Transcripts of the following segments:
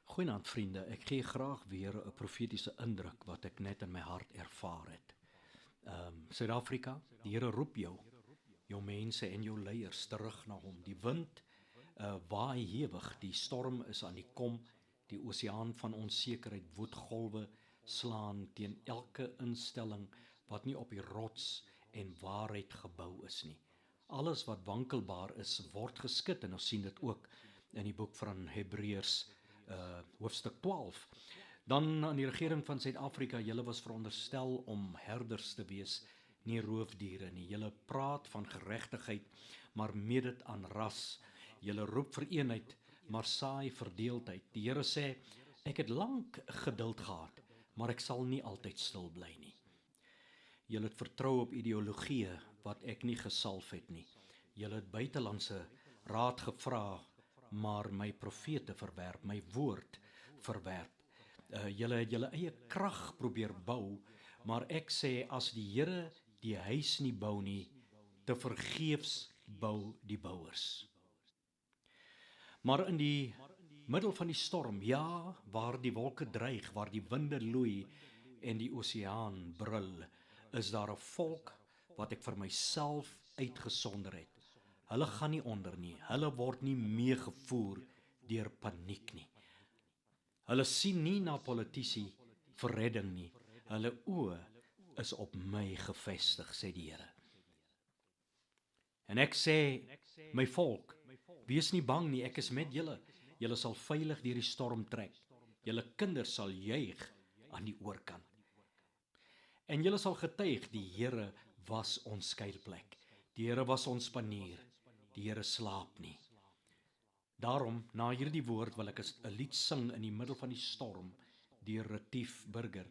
Goeienaand vriende, ek gee graag weer 'n profetiese indruk wat ek net in my hart ervaar het. Suid-Afrika, die Here roep jou mense en jou leiers terug na hom. Die wind waai hewig, die storm is aan die kom, die oseaan van onsekerheid woed, golwe slaan teen elke instelling wat nie op die rots en waarheid gebou is nie. Alles wat wankelbaar is, word geskit en ons sien dit ook in die boek van Hebreërs hoofstuk 12. Dan aan die regering van Suid-Afrika, julle was veronderstel om herders te wees, nie roofdiere nie. Julle praat van geregtigheid, maar meet dit aan ras. Julle roep vir eenheid, maar saai verdeeldheid. Die Here sê, ek het lank geduld gehad, maar ek sal nie altyd stil bly nie. Julle het vertrou op ideologieë wat ek nie gesalf het nie. Julle het buitelandse raad gevra, maar my profete verwerp, my woord verwerp. Julle het julle eie krag probeer bou, maar ek sê, as die Here die huis nie bou nie, te vergeefs bou die bouers. Maar in die middel van die storm, ja, waar die wolke dreig, waar die winde loei en die oseaan brul, is daar 'n volk wat ek vir myself uitgesonder het. Hulle gaan nie onder nie, hulle word nie meegevoer deur paniek nie. Hulle sien nie na politici vir redding nie, hulle oë is op my gefestig, sê die Here. En ek sê, my volk, wees nie bang nie, ek is met julle. Julle sal veilig deur die storm trek. Julle kinders sal juig aan die oorkant. En julle sal getuig, die Here was ons skuilplek. Die Here was ons panier. Die Here slaap nie. Daarom, na hierdie woord wil ek 'n lied sing in die middel van die storm, deur Retief Burger.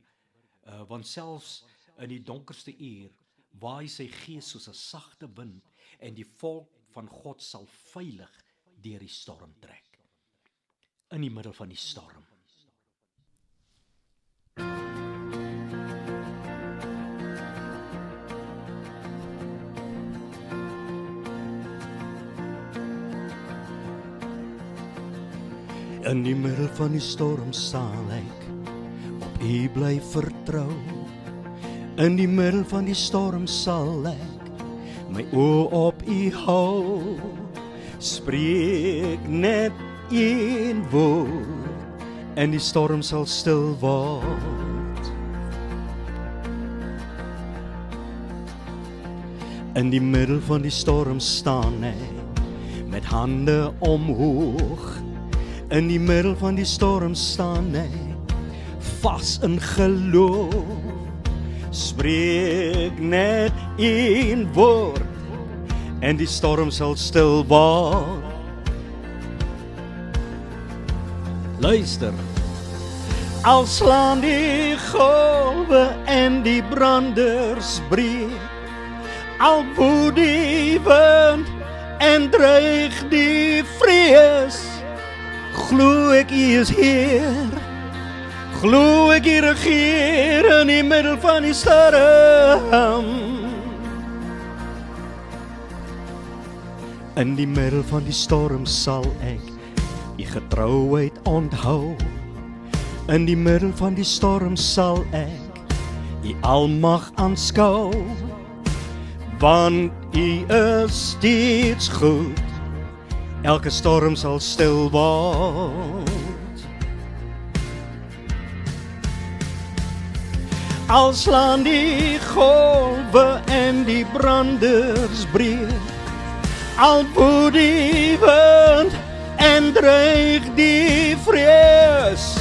Want selfs in die donkerste uur, waai sy gees soos 'n sagte wind, en die volk van God sal veilig deur die storm trek. In die middel van die storm. In die middel van die storm sal ek op U bly vertrou. In die middel van die storm sal ek my oë op U hou. Spreek net een woord en die storm sal stil word. In die middel van die storm staan ek met hande omhoog. In die middel van die storm staan ek vas in geloof. Spreek net een woord en die storm sal stil word. Luister, al slaan die golwe en die branders breek, al woed die wind en dreig die vrees, glo ek U is Heer, glo ek U regeer in die middel van die storm. In die middel van die storm sal ek U getrouheid onthou. In die middel van die storm sal ek U almag aanskou, want U is steeds goed. Elke storm sal stil word. Al slaan die golwe en die branders breek, al woed die wind en dreig die vrees,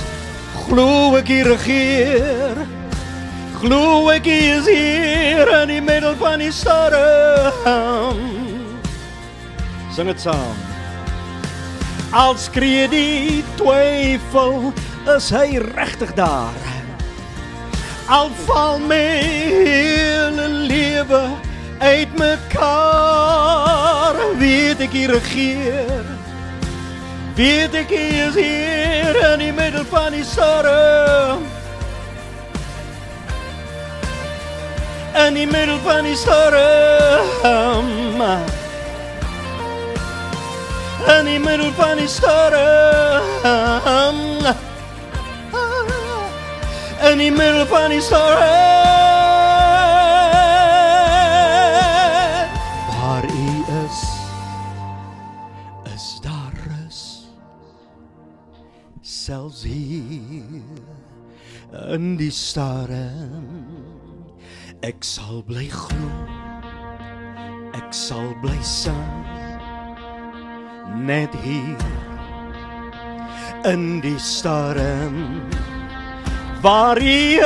glo ek U regeer, glo ek U is hier in die middel van die storm. Sing het saam. Al skree die twyfel, is hy regtig daar. Al val my hele lewe uitmekaar, weet ek U regeer, weet ek U is hier in die middel van die storm. In die middel van die storm. In die middel van die storm. in die middel van die storm. Waar U is daar rus. Selfs hier in die storm. Ek sal bly glo, ek sal bly sing, net hier in die storm. Waar U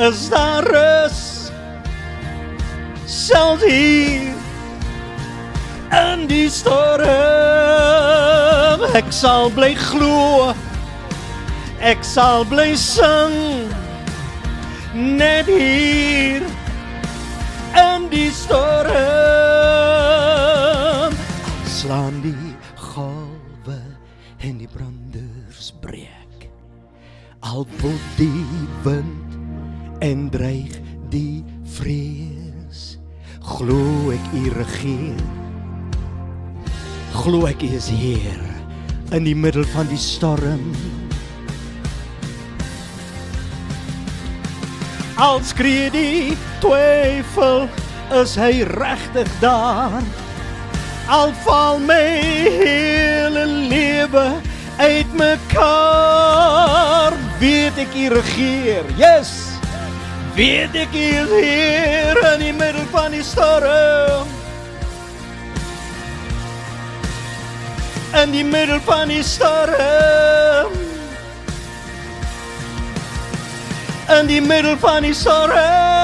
is daar rus. Selfs hier in die storm. Ek sal bly glo, ek sal bly sing, net hier in die storm. Slaan die golwe en die branders breek, al woed die wind en dreig die vrees. Glo ek U regeer, glo ek U is Heer in die middel van die storm. Al skree die twyfel, is Hy regtig daar. Al val my hele lewe uitmekaar, weet ek U regeer, yes, weet ek U is Heer in die middel van die storm. In die middel van die storm. In die middel van die storm.